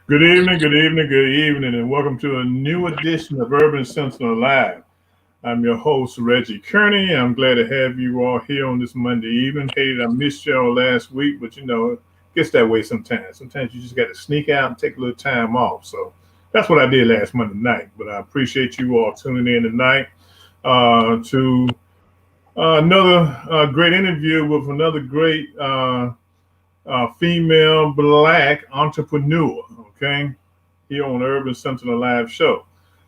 Good evening, good evening, and welcome to a new edition of Urban Sentinel Live. I'm your host, Reggie Kearney. I'm glad to have you all here on this Monday evening. Hated I missed y'all last week, but it gets that way sometimes. Sometimes you just got to sneak out and take a little time off. So that's what I did last Monday night. But I appreciate you all tuning in tonight to another great interview with another great female black entrepreneur. Okay, here on the Urban Sentinel Live Show.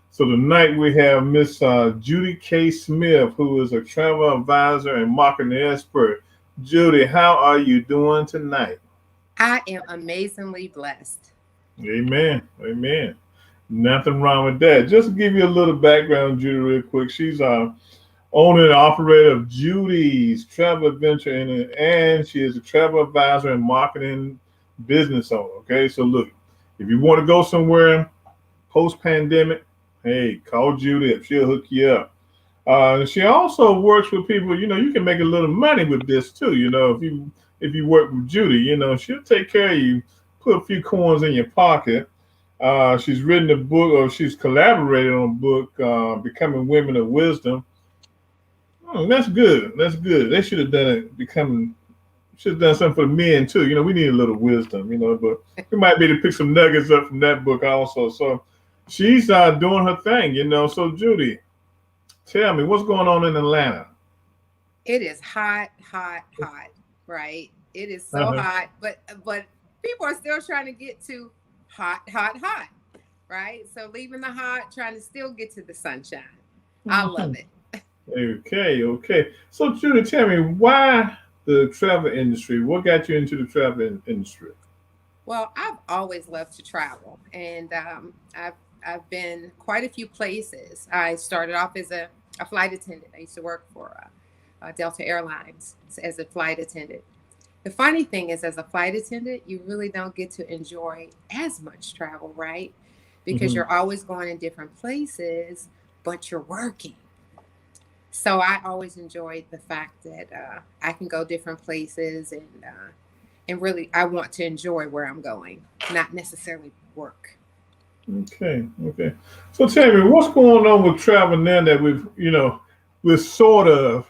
So tonight we have Miss Judi K. Smith, who is a travel advisor and marketing expert. Judi, how are you doing tonight? I am amazingly blessed. Amen. Amen. Nothing wrong with that. Just to give you a little background, Judy, real quick. She's owner and operator of Judy's Travel Adventure, and she is a travel advisor and marketing business owner. Okay, so look, if you want to go somewhere post pandemic, hey, call Judy up. She'll hook you up. She also works with people. You can make a little money with this too. If you work with Judy, she'll take care of you. Put a few coins in your pocket. She's written a book, or she's collaborated on a book, Becoming Women of Wisdom. Oh, that's good. That's good. They should have done it. Should have done something for the men too. We need a little wisdom. But we might be able to pick some nuggets up from that book also. So she's doing her thing. So Judy, tell me what's going on in Atlanta. It is hot, hot, hot, right? It is so Uh-huh. hot, but people are still trying to get to hot, hot, hot, right? So leaving the hot, trying to still get to the sunshine. I love it. Okay, okay. So Judy, tell me why the travel industry? What got you into the travel industry? Well, I've always loved to travel, and I've been quite a few places. I started off as a flight attendant. I used to work for Delta Airlines as a flight attendant. The funny thing is, as a flight attendant, you really don't get to enjoy as much travel, right? Because Hmm. you're always going in different places, but you're working. So I always enjoyed the fact that I can go different places and really I want to enjoy where I'm going, not necessarily work. Okay, okay. So tell me, what's going on with travel now that we're sort of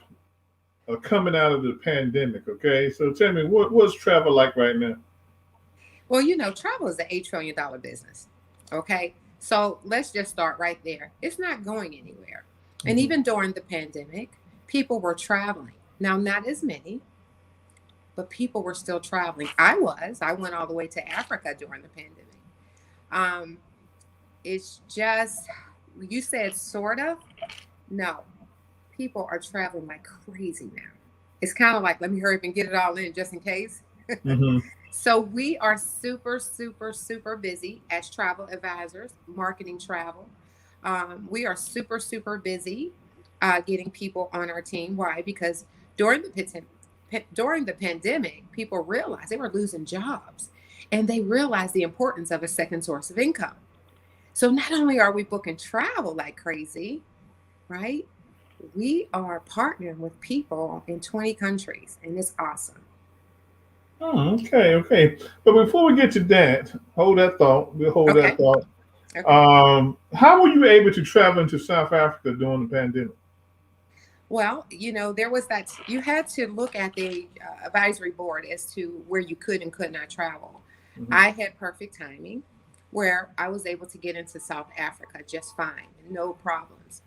coming out of the pandemic? Okay, so tell me, what's travel like right now? Well, travel is an $8 trillion business. Okay. So let's just start right there. It's not going anywhere. And Hmm. even during the pandemic, people were traveling. Now, not as many, but people were still traveling. I went all the way to Africa during the pandemic. Um, it's just, you said sort of. No, people are traveling like crazy now. It's kind of like, let me hurry up and get it all in just in case. Hmm. So we are super, super, super busy as travel advisors, marketing travel. We are super, super busy getting people on our team. Why? Because during during the pandemic, people realized they were losing jobs, and they realized the importance of a second source of income. So not only are we booking travel like crazy, right? We are partnering with people in 20 countries, and it's awesome. Oh, okay, okay. But before we get to that, hold that thought. We'll hold that Okay. thought. Okay. How were you able to travel into South Africa during the pandemic? Well, there was that you had to look at the advisory board as to where you could and could not travel. Hmm. I had perfect timing where I was able to get into South Africa just fine, no problems.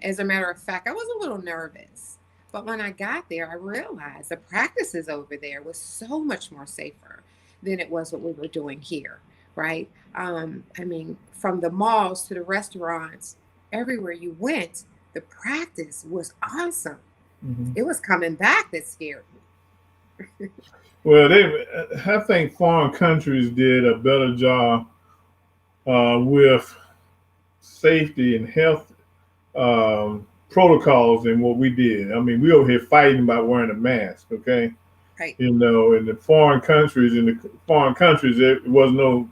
As a matter of fact, I was a little nervous, but when I got there, I realized the practices over there was so much more safer than it was what we were doing here, right? I mean, from the malls to the restaurants, everywhere you went, the practice was awesome. Hmm. It was coming back that scared me. Well, I think foreign countries did a better job with safety and health protocols than what we did. I mean, we over here fighting about wearing a mask, okay? Right. In the foreign countries, there was no,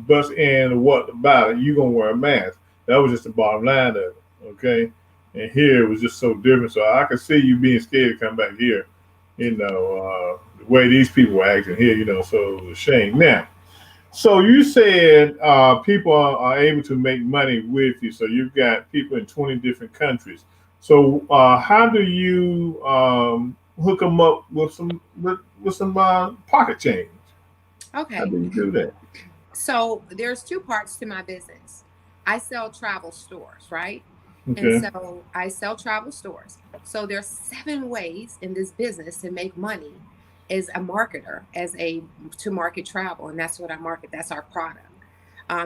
bus in or what about it. You gonna wear a mask. That was just the bottom line of it, okay? And here it was just so different. So I could see you being scared to come back here, the way these people were acting here, so it was a shame. Now, So you said people are able to make money with you. So you've got people in 20 different countries. So how do you hook them up with some pocket change? How Okay. do you do that? So there's two parts to my business. I sell travel stores, right? And Okay. so I sell travel stores. So there's 7 ways in this business to make money as a marketer, as a to market travel, and that's what I market. That's our product.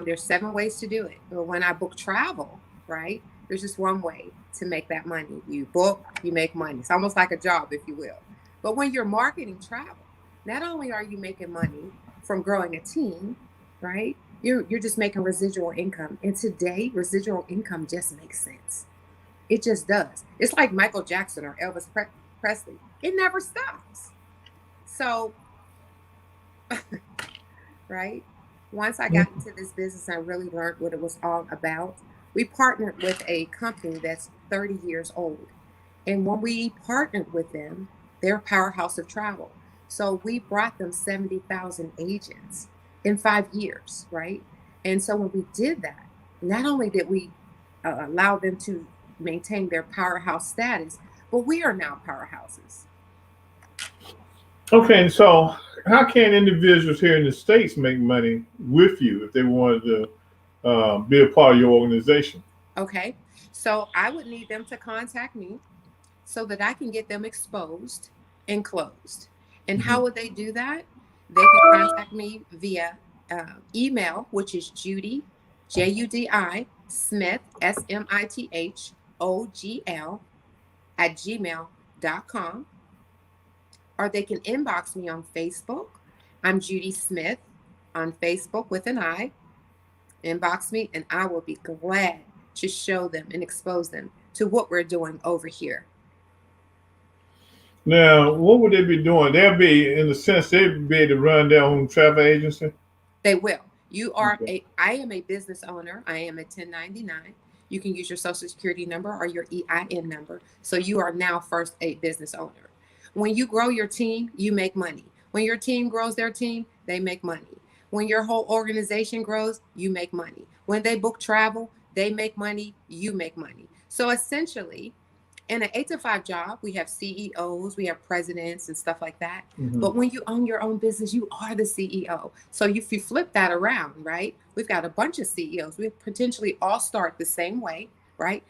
There's 7 ways to do it. But when I book travel, right? There's just one way to make that money. You book, you make money. It's almost like a job, if you will. But when you're marketing travel, not only are you making money from growing a team, right? You're just making residual income. And today, residual income just makes sense. It just does. It's like Michael Jackson or Elvis Presley. It never stops. So, right? Once I got into this business, I really learned what it was all about. We partnered with a company that's 30 years old. And when we partnered with them, they're a powerhouse of travel. So we brought them 70,000 agents in 5 years, right? And so when we did that, not only did we allow them to maintain their powerhouse status, but we are now powerhouses. Okay. So how can individuals here in the states make money with you if they wanted to be a part of your organization? Okay. So I would need them to contact me so that I can get them exposed and closed. And Hmm. how would they do that? They can contact me via email, which is Judi, Judi, Smith, SMITHOGL, at gmail.com. Or they can inbox me on Facebook. I'm Judi Smith on Facebook with an I. Inbox me, and I will be glad to show them and expose them to what we're doing over here. Now, what would they be doing? They'll be, in the sense, they'd be able to run their own travel agency. They will. Okay. I am a business owner. I am a 1099. You can use your social security number or your EIN number. So you are now first a business owner. When you grow your team, you make money. When your team grows their team, they make money. When your whole organization grows, you make money. When they book travel, they make money, you make money. So essentially, in an 8 to 5 job, we have CEOs, we have presidents and stuff like that. Hmm. But when you own your own business, you are the CEO. So if you flip that around, right? We've got a bunch of CEOs. We potentially all start the same way, right?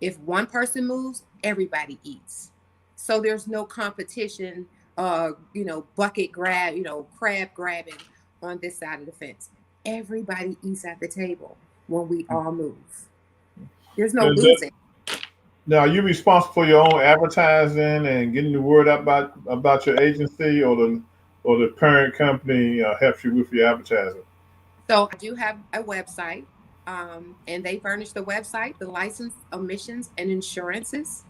If one person moves, everybody eats. So there's no competition, bucket grab, crab grabbing on this side of the fence. Everybody eats at the table when we all move. There's no And that, losing. now, are you responsible for your own advertising and getting the word out about your agency, or the parent company helps you with your advertising? So I do have a website, and they furnish the website, the license, emissions, and insurances.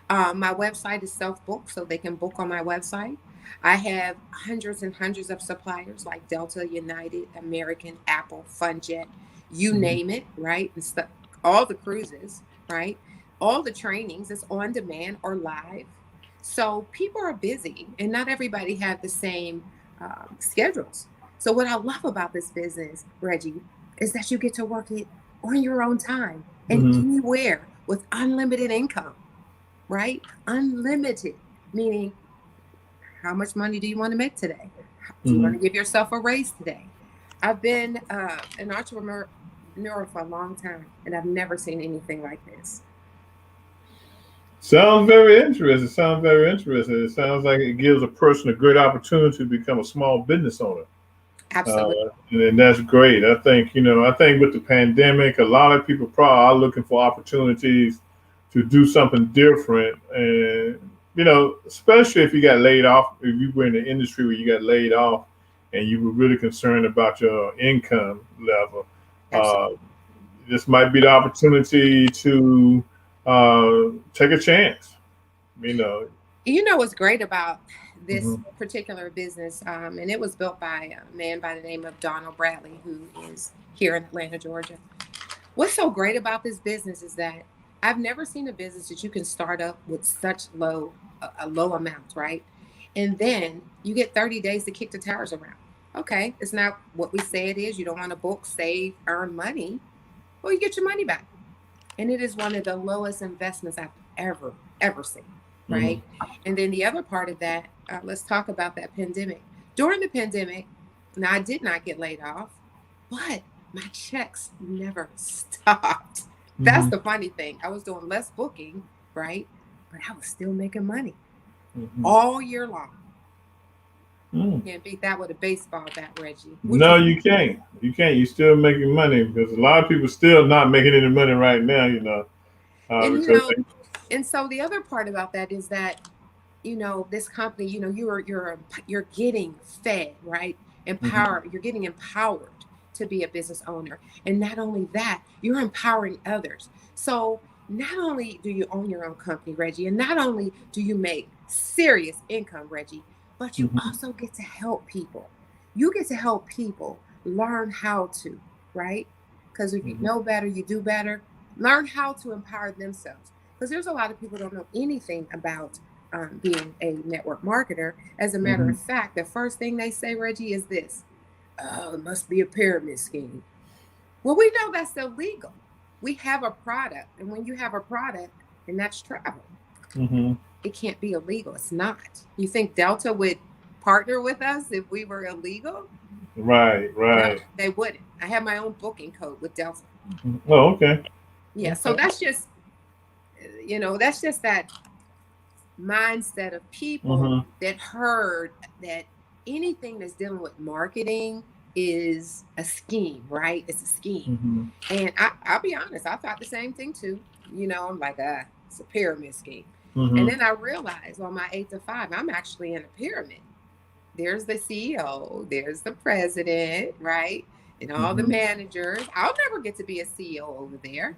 My website is self-booked, so they can book on my website. I have hundreds and hundreds of suppliers like Delta, United, American, Apple, FunJet, you Mhm. name it, right? And stuff, all the cruises, right? All the trainings is on demand or live. So people are busy, and not everybody have the same schedules. So what I love about this business, Reggie, is that you get to work it on your own time and Mhm. anywhere with unlimited income, right? Unlimited, meaning how much money do you want to make today? Do you want Mhm. to give yourself a raise today? I've been an entrepreneur for a long time, and I've never seen anything like this. Sounds very interesting. Sounds very interesting. It sounds like it gives a person a great opportunity to become a small business owner. Uh, Absolutely. and that's great. I think, I think with the pandemic, a lot of people probably are looking for opportunities to do something different. And, especially if you got laid off, if you were in the industry where you got laid off and you were really concerned about your income level, Absolutely. uh, this might be the opportunity to take a chance, you know. You know what's great about this Mhm. particular business, and it was built by a man by the name of Donald Bradley, who is here in Atlanta, Georgia. What's so great about this business is that I've never seen a business that you can start up with such a low amount, right? And then you get 30 days to kick the tires around. Okay, it's not what we say it is. You don't want to book, save, earn money. Well, you get your money back. And it is one of the lowest investments I've ever seen, Mm-hmm. right? And then the other part of that, let's talk about that pandemic. During the pandemic, now I did not get laid off, but my checks never stopped. That's Mm-hmm. the funny thing. I was doing less booking, right? But I was still making money Mm-hmm. all year long. Mm. Can't beat that with a baseball bat, Reggie. Would No, you? you can't. You can't. You're still making money because a lot of people still not making any money right now. And Because and so the other part about that is that this company, you're getting fed, right? Mhm, You're getting empowered to be a business owner. And not only that, you're empowering others. So not only do you own your own company, Reggie, and not only do you make serious income, Reggie, but you mhm, also get to help people. You get to help people learn how to, right? Because if you mhm, know better, you do better. Learn how to empower themselves. Because there's a lot of people who don't know anything about being a network marketer. As a matter mhm. of fact, the first thing they say, Reggie, is this: "Oh, it must be a pyramid scheme." Well, we know that's illegal. We have a product, and when you have a product, and that's travel, Mhm. it can't be illegal. It's not. You think Delta would partner with us if we were illegal? Right, No, right. they wouldn't. I have my own booking code with Delta. Oh, okay, Yeah, so okay. that's just that mindset of people Mhm, that heard that anything that's dealing with marketing is a scheme, right? It's a scheme. mhm, And I'll be honest, I thought the same thing too. I'm like, it's a pyramid scheme. And mhm. then I realized on my 8 to 5, I'm actually in a pyramid. There's the CEO, there's the president, right? And all the Mhm. managers. I'll never get to be a CEO over there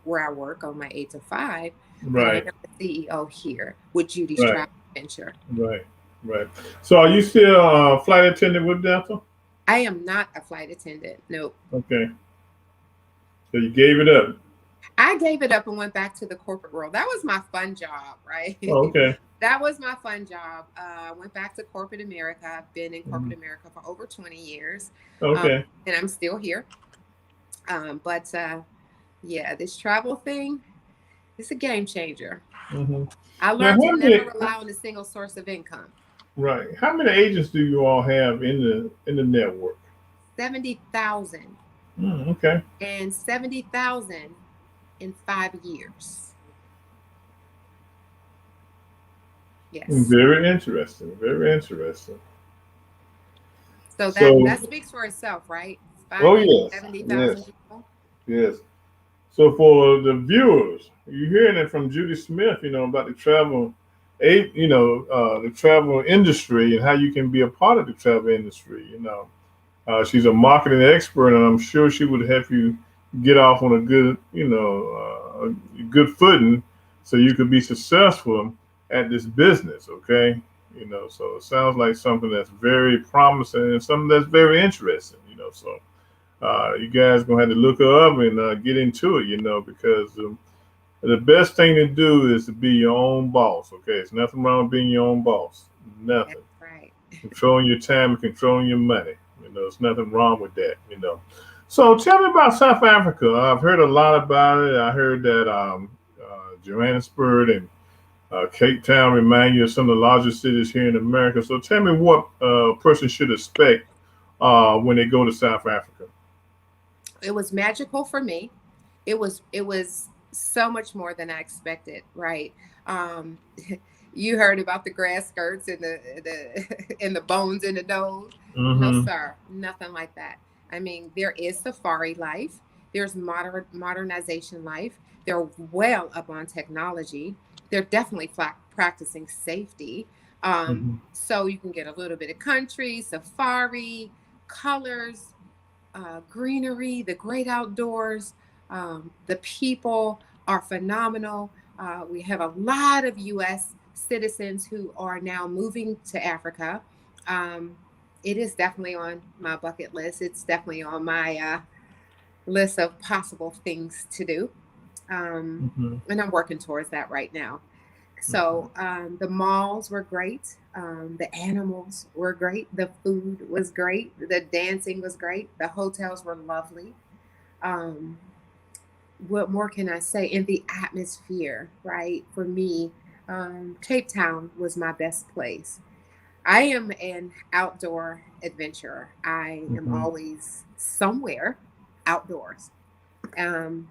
where I work on my 8 to 5, but I Right, am the CEO here with Judy's right, Travel Venture. right, right. So, are you still flight attendant with Delta? I am not a flight attendant. Nope. Okay, so you gave it up. I gave it up and went back to the corporate world. That was my fun job, right? Oh, okay, That was my fun job. I went back to corporate America. I've been in mhm. corporate America for over 20 years, um, Okay. and I'm still here. But yeah, this travel thing, it's a game changer. Mhm. I Now, learned to how never many? rely on a single source of income. Right. How many agents do you all have in the network? 70,000 Okay. and 70,000 in 5 years. Yes. Very interesting. Very interesting. So that So, speaks for itself, right? Five oh years, yes, 70,000 yes, people. yes. So for the viewers, you're hearing it from Judy Smith, about the the travel industry and how you can be a part of the travel industry. She's a marketing expert, and I'm sure she would help you get off on a good, a good footing, so you could be successful at this business. Okay, so it sounds like something that's very promising and something that's very interesting. So you guys gonna have to look her up and get into it. Because the best thing to do is to be your own boss. Okay, it's nothing wrong with being your own boss. That's Nothing. right. Controlling your time and controlling your money. There's nothing wrong with that. So tell me about South Africa. I've heard a lot about it. I heard that Johannesburg and Cape Town remind you of some of the largest cities here in America. So tell me what a person should expect when they go to South Africa. It was magical for me. It was so much more than I expected, right? Um, you heard about the grass skirts and the and the bones in the nose. No, Mm-hmm. sir, nothing like that. I mean, there is safari life. There's modernization life. They're well up on technology. They're definitely practicing safety. Mm-hmm. So you can get a little bit of country, safari, colors, greenery, the great outdoors. The people are phenomenal. We have a lot of U.S. citizens who are now moving to Africa. Um, it is definitely on my bucket list. It's definitely on my list of possible things to do. Um, Mm-hmm. and I'm working towards that right now. So the malls were great. The animals were great. The food was great. The dancing was great. The hotels were lovely. Um, what more can I say? In the atmosphere, right? For me, Cape Town was my best place. I am an outdoor adventurer. I am Mm-hmm. always somewhere outdoors. Um,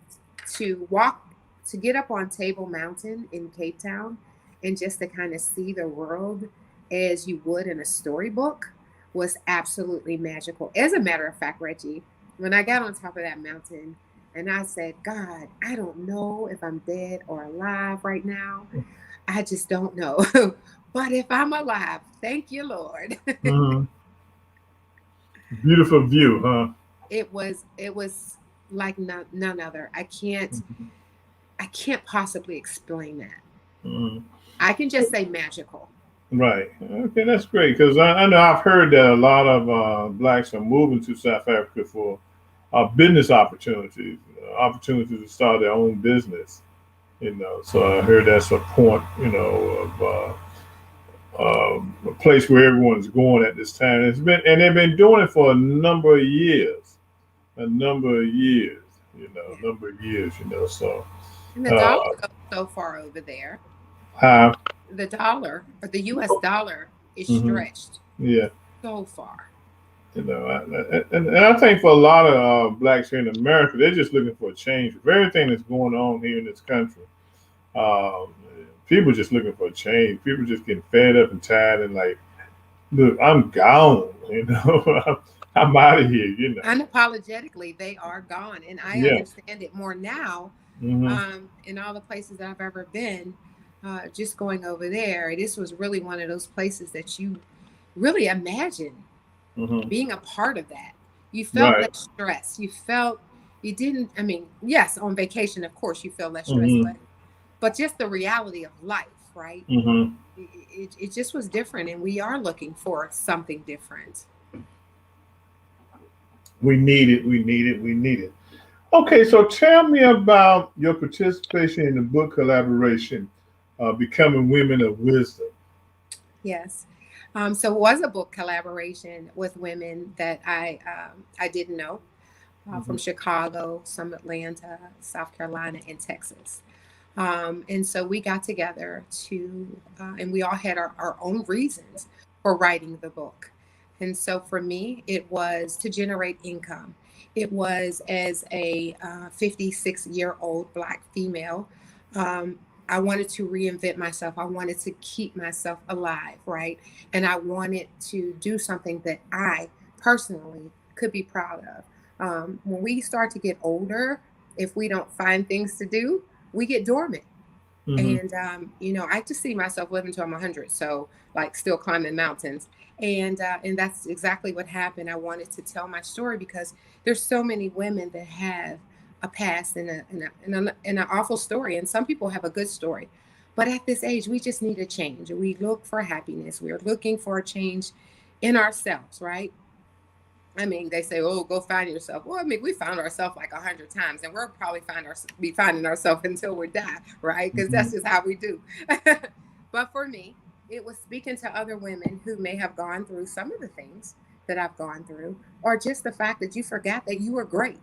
to walk, to get up on Table Mountain in Cape Town and just to kind of see the world as you would in a storybook was absolutely magical. As a matter of fact, Reggie, when I got on top of that mountain and I said, God, I don't know if I'm dead or alive right now. I just don't know. But if I'm alive, thank you, Lord. Mm-hmm. Beautiful view, huh? It was like none other. I can't possibly explain that. Mm-hmm. I can just say magical. Right. Okay, that's great because I know I've heard that a lot of blacks are moving to South Africa for business opportunities, opportunities to start their own business. So I heard that's a point, of a place where everyone's going at this time. And they've been doing it for a number of years, Yeah. a number of years. So And the uh, dollar goes so far over there. how, The dollar, or the US dollar, is hmm stretched yeah. so far. And I think for a lot of blacks here in America, they're just looking for a change of everything that's going on here in this country. Um, People just looking for a change. People just getting fed up and tired and like, look, I'm gone. I'm out of here. Unapologetically, they are gone. And I Yeah. understand it more now, Hmm. in all the places that I've ever been. Just going over there, this was really one of those places that you really imagine Hmm. being a part of that. You felt Right. less stress. You didn't, I mean, yes, on vacation, of course, you feel less stress, Hmm. but just the reality of life, right? Hmm. It just was different. And we are looking for something different. We need it. We need it. We need it. Okay, so tell me about your participation in the book collaboration, Becoming Women of Wisdom. Yes. So it was a book collaboration with women that I didn't know, Hmm. from Chicago, some Atlanta, South Carolina, and Texas. And so we got together and we all had our own reasons for writing the book. And so for me, it was to generate income. It was as a 56-year-old Black female. Um, I wanted to reinvent myself. I wanted to keep myself alive, right? And I wanted to do something that I personally could be proud of. When we start to get older, if we don't find things to do, we get dormant. Hmm. And I just see myself living till I'm 100, so like still climbing mountains. And that's exactly what happened. I wanted to tell my story because there's so many women that have a past and an awful story, and some people have a good story. But at this age, we just need a change. We look for happiness. We're looking for a change in ourselves, right? I mean, they say, "Oh, go find yourself." Well, I mean, we found ourselves like 100 times, and we'll probably be finding ourselves until we die, right? Because Hmm. that's just how we do. But for me, it was speaking to other women who may have gone through some of the things that I've gone through, or just the fact that you forgot that you were great,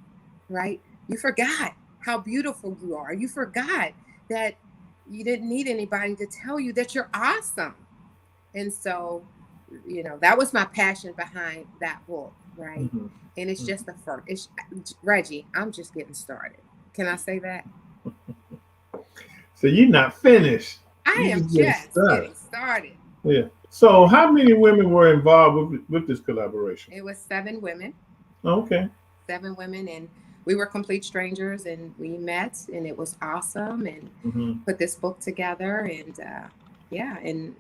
right? You forgot how beautiful you are. You forgot that you didn't need anybody to tell you that you're awesome. And so, that was my passion behind that book, right? Hmm. And it's just the first. Reggie, I'm just getting started. Can I say that? So you're not finished. I You am just getting just started. getting started. Yeah. So how many women were involved with this collaboration? It was 7 women, Okay. 7 women, and we were complete strangers, and we met, and it was awesome, and Hmm. put this book together, and yeah, and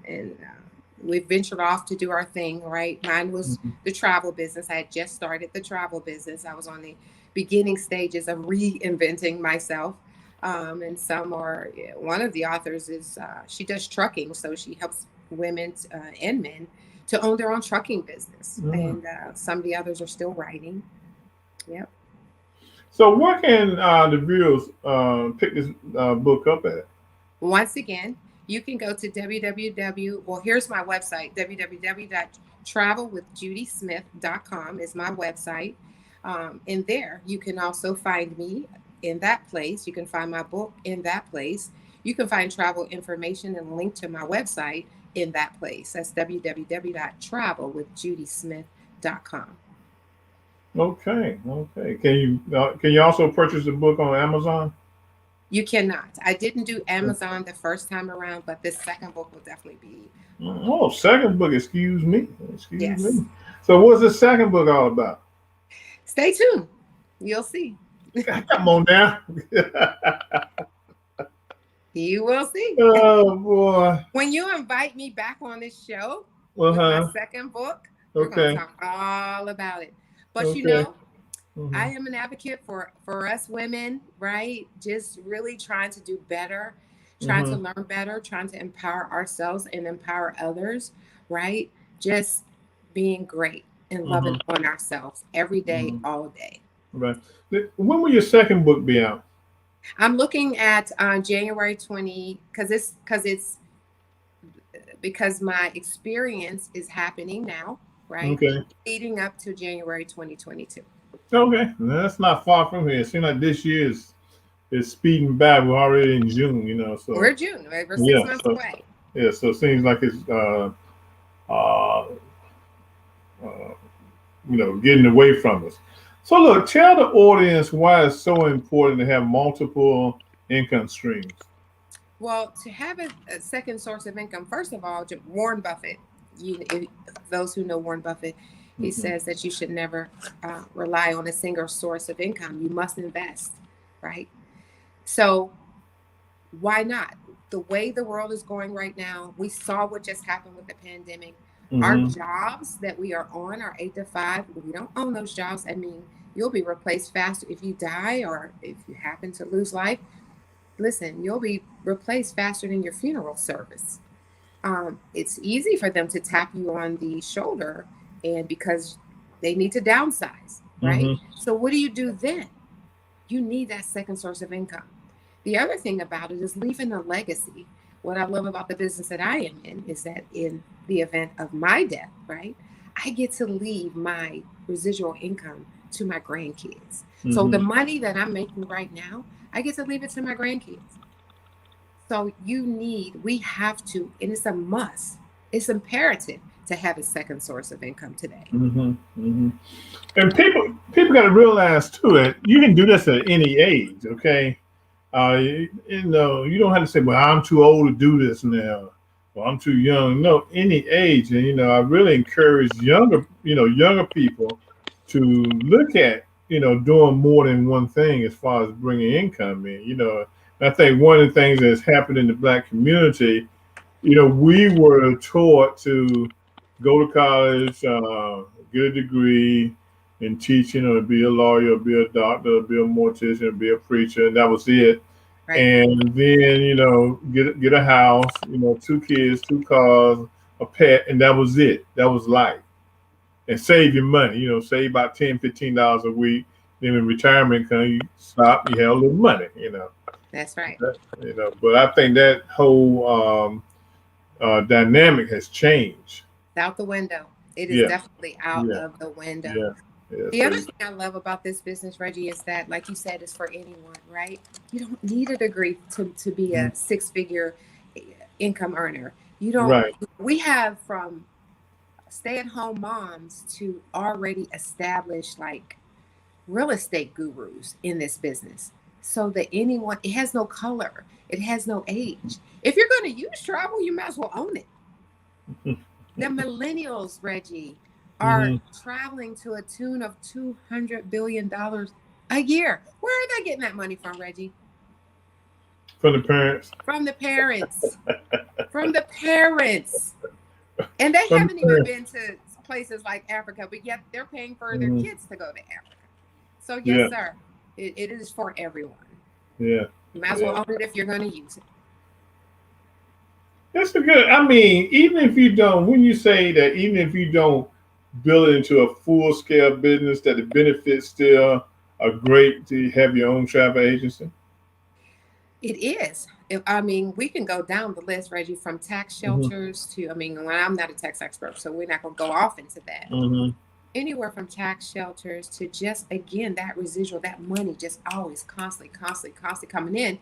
we ventured off to do our thing. Right, mine was Hmm. the travel business. I had just started the travel business. I was on the beginning stages of reinventing myself. And some are one of the authors is she does trucking, so she helps women and men to own their own trucking business. Hmm. And some of the others are still writing. Yep. So where can the viewers pick this book up at? Once again, You can go to www. Well, here's my website, www.travelwithjudysmith.com is my website. And there you can also find me in that place. You can find my book in that place. You can find travel information and link to my website in that place. That's www.travelwithjudysmith.com. Okay, okay. Can you also purchase the book on Amazon? You cannot. I didn't do Amazon the first time around, but this second book will definitely be. Oh, second book. Excuse me. Excuse Yes. me. So, what's the second book all about? Stay tuned. You'll see. Come on now. You will see. Oh boy. When you invite me back on this show Uh with my huh. second book, we're going to Okay. talk all about it. But Okay. I Hmm. am an advocate for us women, right? Just really trying to do better, trying to Hmm. learn better, trying to empower ourselves and empower others, right? Just being great and loving Hmm. on ourselves every day, Hmm. all day. Right. When will your second book be out? I'm looking at January 20 because my experience is happening now, right? Okay. Leading up to January 2022. Okay. That's not far from here. It seems like this year is speeding by. We're already in June. So We're June, right? We're six yeah. months So away. yeah. So it seems like it's uh, uh getting away from us. So look, tell the audience why it's so important to have multiple income streams. Well, to have a second source of income, first of all, Warren Buffett, if, those who know Warren Buffett, he Hmm. says that you should never rely on a single source of income. You must invest, right? So why not? The way the world is going right now, we saw what just happened with the pandemic. Our Hmm. jobs that we are on are 8 to 5. We don't own those jobs. I mean, you'll be replaced faster if you die or if you happen to lose life. Listen, you'll be replaced faster than your funeral service. It's easy for them to tap you on the shoulder, and because they need to downsize, right? Hmm. So, what do you do then? You need that second source of income. The other thing about it is leaving a legacy. What I love about the business that I am in is that in the event of my death, right, I get to leave my residual income to my grandkids. So the Hmm. money that I'm making right now, I get to leave it to my grandkids. So we have to, and it's a must, it's imperative to have a second source of income today. Hmm. Hmm. And people got to realize too that you can do this at any age. Okay. You don't have to say, "Well, I'm too old to do this now," or "I'm too young." No, any age, and I really encourage younger people to look at doing more than one thing as far as bringing income in. And I think one of the things that's happened in the black community, we were taught to go to college, get a degree in teaching, or be a lawyer, or be a doctor, or be a mortician, or be a preacher, and that was it. Right. And then get a house, two kids, two cars, a pet, and that was it. That was life. And save your money. Save about $10, $15 a week. Then in retirement, you stop, you have a little money. That's right. But I think that whole dynamic has changed. It's out the window. It is Yeah, definitely out yeah, of the window. yeah, yeah. The So, other thing I love about this business, Reggie, is that, like you said, it's for anyone, right? You don't need a degree to be mhm, a six-figure income earner. You don't, right. we have from stay-at-home moms to already established like real estate gurus in this business. So that anyone, it has no color, it has no age. If you're going to use travel, you might as well own it. The millennials, Reggie, are Hmm. traveling to a tune of $200 billion a year. Where are they getting that money from, Reggie? For the parents, From the parents. From the parents. And they from the haven't even parents. been to places like Africa, but yet they're paying for their Hmm. kids to go to Africa. So, yes, Yeah, sir, it is for everyone. yeah, You might as yeah. well own it if you're going to use it. That's a good. I mean, even if you don't, when you say that, even if you don't build it into a full scale business, that the benefits still are great to have your own travel agency. It is. I mean, we can go down the list, Reggie, from tax Hmm. shelters to, I mean, when I'm not a tax expert, so we're not going to go off into that. Hmm. Anywhere from tax shelters to just, again, that residual, that money just always constantly coming in.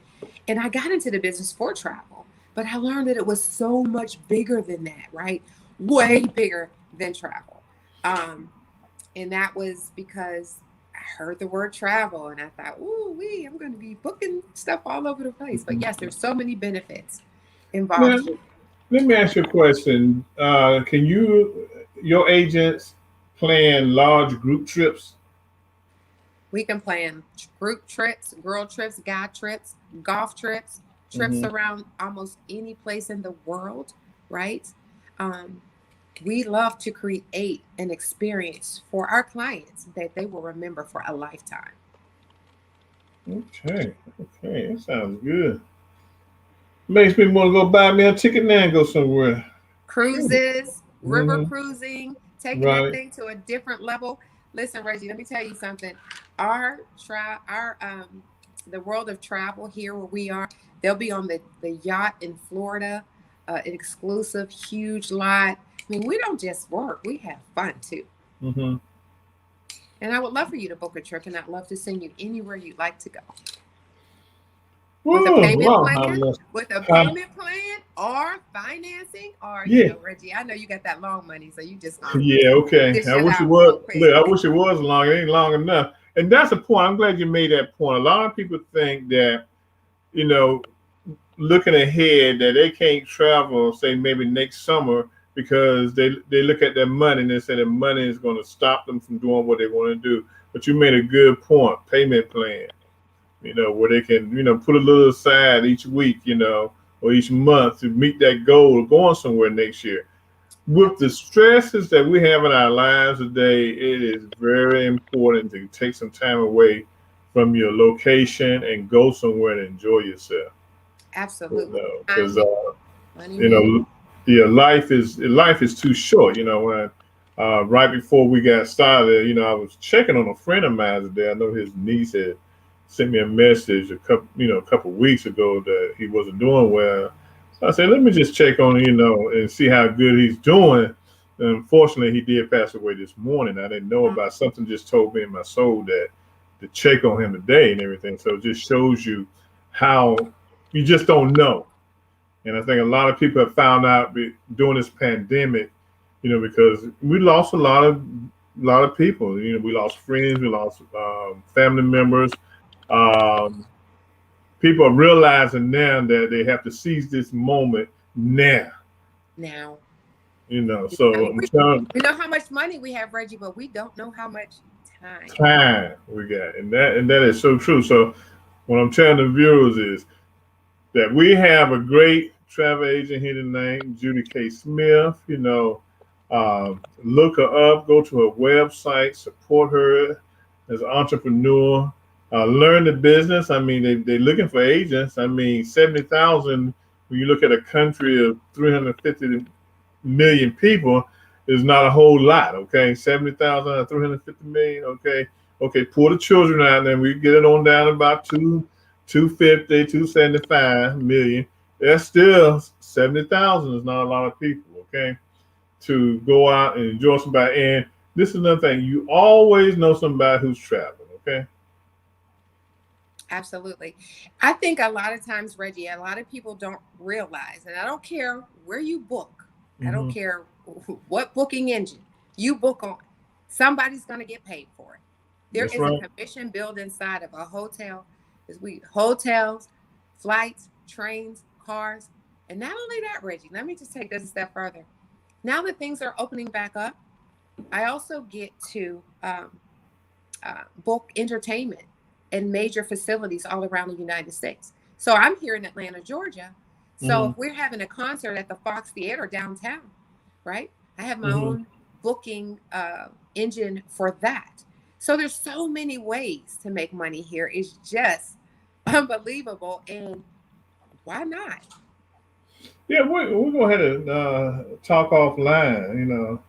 And I got into the business for travel, but I learned that it was so much bigger than that, right? Way bigger than travel. Um, and that was because I heard the word travel and I thought, ooh, I'm going to be booking stuff all over the place. But yes, there's so many benefits Now, involved. let me ask you a question. Can your agents plan large group trips? We can plan group trips, girl trips, guy trips, golf trips, trips Hmm. around almost any place in the world, right? Um, we love to create an experience for our clients that they will remember for a lifetime. Okay, okay, that sounds good. Makes me want to go buy me a ticket now and go somewhere. Cruises, river Hmm. cruising, taking that Right. thing to a different level. Listen, Reggie, let me tell you something. Our the world of travel here where we are, they'll be on the yacht in Florida, an exclusive, huge lot. I mean, we don't just work; we have fun too. Hmm. And I would love for you to book a trip, and I'd love to send you anywhere you'd like to go with a Whoa, payment wow, how plan, much? with a How, payment plan, or financing, or yeah, Reggie, I know you got that long money, so you just yeah, okay. dish I it wish it out was. real Look, I quick. wish it was long. It ain't long enough. And that's a point. I'm glad you made that point. A lot of people think that you know looking ahead that they can't travel, say maybe next summer, because they look at their money and they say their money is going to stop them from doing what they want to do. But you made a good point, payment plan. Where they can put a little aside each week, or each month to meet that goal of going somewhere next year. With the stresses that we have in our lives today, it is very important to take some time away from your location and go somewhere and enjoy yourself. Absolutely. Time Because heals, money you heals. know, yeah, life is too short. When right before we got started, I was checking on a friend of mine today. I know his niece had sent me a message a couple weeks ago that he wasn't doing well. So I said, let me just check on and see how good he's doing. And unfortunately, he did pass away this morning. I didn't know about something. Just told me in my soul that to check on him today and everything. So it just shows you how you just don't know. And I think a lot of people have found out during this pandemic, because we lost a lot of people. We lost friends, we lost family members. Um, People are realizing now that they have to seize this moment now. Now, So I'm telling we know how much money we have, Reggie, but we don't know how much time. time we got, and that is so true. So what I'm telling the viewers is that we have a great travel agent here tonight, Judi K. Smith. Look her up, go to her website, support her as an entrepreneur, learn the business. I mean, they're looking for agents. I mean, 70,000, when you look at a country of 350 million people, is not a whole lot, okay? 70,000 out of 350 million, okay? Okay, pull the children out, and then we get it on down to about 250, 275 million. That's still 70,000 is not a lot of people, okay? To go out and enjoy somebody. And this is another thing, you always know somebody who's traveling, okay? Absolutely. I think a lot of times, Reggie, a lot of people don't realize, and I don't care where you book, I don't Hmm. care what booking engine you book on, somebody's going to get paid for it. There That's is a right. commission built inside of a hotel. Is we hotels, flights, trains, cars, and not only that, Reggie. Let me just take this a step further. Now that things are opening back up, I also get to book entertainment in major facilities all around the United States. So I'm here in Atlanta, Georgia. So Hmm. if we're having a concert at the Fox Theater downtown, right? I have my Hmm. own booking engine for that. So there's so many ways to make money here. It's just unbelievable. And why not? Yeah, we'll go ahead and talk offline,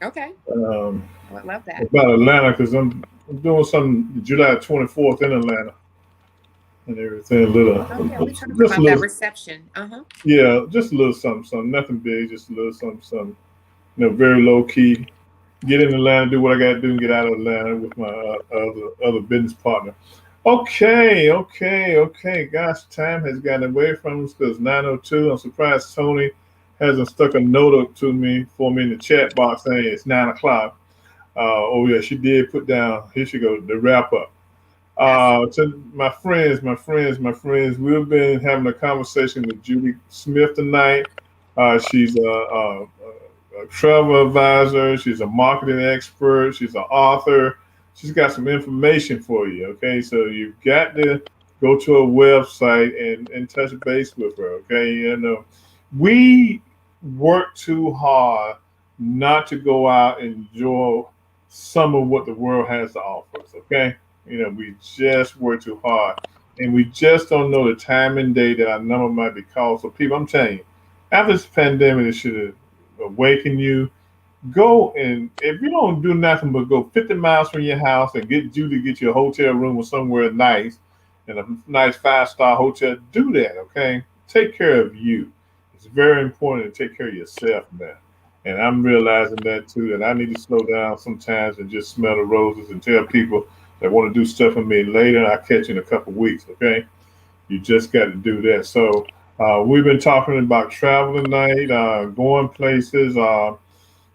Okay. um, I would love that. about Atlanta because I'm doing something July 24th in Atlanta. and everything. A little, Oh yeah, we talked just a about that little, reception. Uh-huh. yeah, just a little something, something. Nothing big, just a little something, something. Very low key. Get in Atlanta, do what I got to do, and get out of Atlanta with my other business partner. Okay, okay, okay. Gosh, time has gotten away from us because 9:02. I'm surprised Tony hasn't stuck a note up to me for me in the chat box saying it's 9 o'clock. Oh yeah, she did put down. Here she goes. The wrap up. That's To my friends, we've been having a conversation with Judi Smith tonight. She's a travel advisor. She's a marketing expert. She's an author. She's got some information for you. Okay, so you've got to go to her website and touch base with her. Okay, we work too hard not to go out and enjoy some of what the world has to offer us. Okay, we just work too hard, and we just don't know the time and day that our number might be called. So, people, I'm telling you, after this pandemic, it should have awakened you. Go, and if you don't do nothing but go 50 miles from your house and get you to get you a hotel room or somewhere nice, and a nice 5-star hotel, do that. Okay, take care of you. It's very important to take care of yourself, man. And I'm realizing that too, that I need to slow down sometimes and just smell the roses and tell people that want to do stuff for me later. I'll catch you in a couple weeks. Okay, you just got to do that. So we've been talking about travel tonight, going places.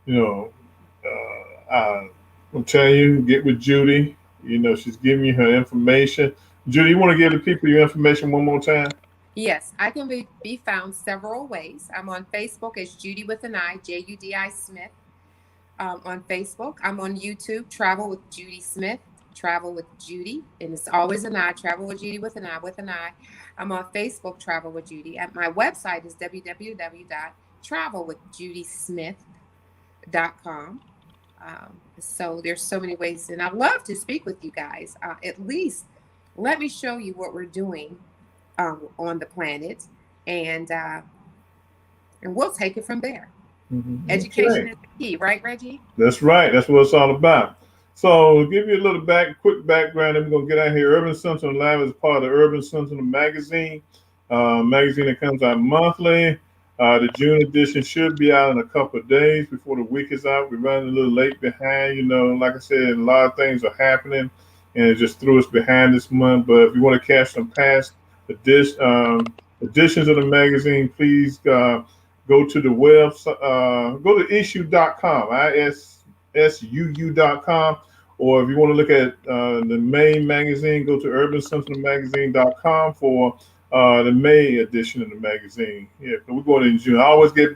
You know, I'm telling you, get with Judi. She's giving you her information. Judi, you want to give the people your information one more time? yes. I can be found several ways. I'm on Facebook as Judy with an I, Judi Smith. On Facebook, I'm on YouTube, Travel with Judi Smith, Travel with Judy, and it's always an I, Travel with Judy with an I, with an I. I'm on Facebook, Travel with Judy. At my website is www.travelwithjudysmith.com. So there's so many ways, and I'd love to speak with you guys. At least let me show you what we're doing on the planet, and uh, and we'll take it from there. Education Okay. is the key, right, Reggie? That's right. That's what it's all about. So, to give you a little quick background, and we're gonna get out here. Urban Central Live is part of the Urban Central magazine, magazine that comes out monthly. The June edition should be out in a couple of days before the week is out. We're running a little late behind. Like I said, a lot of things are happening, and it just threw us behind this month. But if you want to catch some past editions of the magazine, please. Go to the website, go to issue.com, issuu.com. Or if you want to look at the main magazine, go to urbancentralmagazine.com for the May edition of the magazine. Yeah, we're going in June. I always get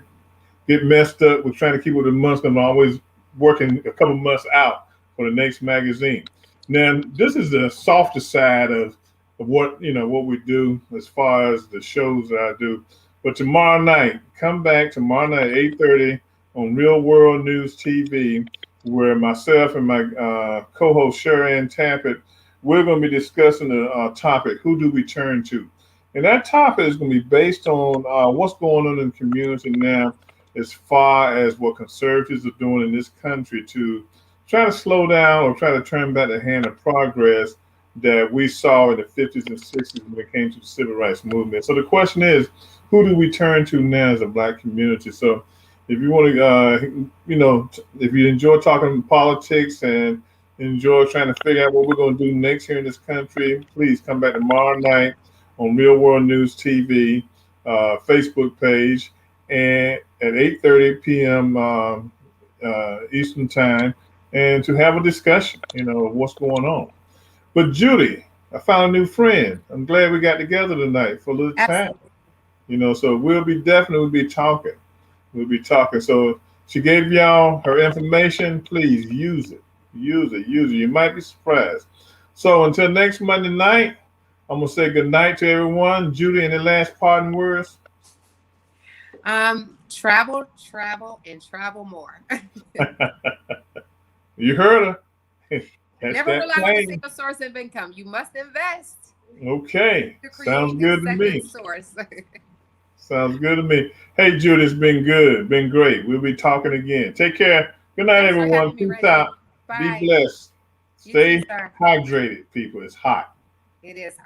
messed up with trying to keep with the months. I'm always working a couple months out for the next magazine. Now, this is the softer side of what we do as far as the shows that I do. But tomorrow night, come back tomorrow night, 8:30 on Real World News TV, where myself and my co-host Sharon Tampert, we're going to be discussing the topic, who do we turn to? And that topic is going to be based on what's going on in the community now as far as what conservatives are doing in this country to try to slow down or try to turn back the hand of progress that we saw in the 50s and 60s when it came to the civil rights movement. So the question is, who do we turn to now as a black community? So if you want to, if you enjoy talking politics and enjoy trying to figure out what we're going to do next here in this country, please come back tomorrow night on Real World News TV, Facebook page, and at 8:30 p.m. Eastern Time, and to have a discussion, of what's going on. But Judi, I found a new friend. I'm glad we got together tonight for a little time. Absolutely. So we'll be talking. We'll be talking. So she gave y'all her information. Please use it. Use it. Use it. You might be surprised. So until next Monday night, I'm gonna say good night to everyone. Judi, any last parting words? Travel, travel, and travel more. You heard her. That's Never that rely on a plane. single source of income. You must invest Okay. to Sounds create your good to second me. source. Sounds good to me. Hey, Judi, it's been good. Been great. We'll be talking again. Take care. Good night, Thanks for everyone. having me, Peace Reggie. out. Be Bye. blessed. You too, Stay sir. hydrated, people. It's hot. It is hot.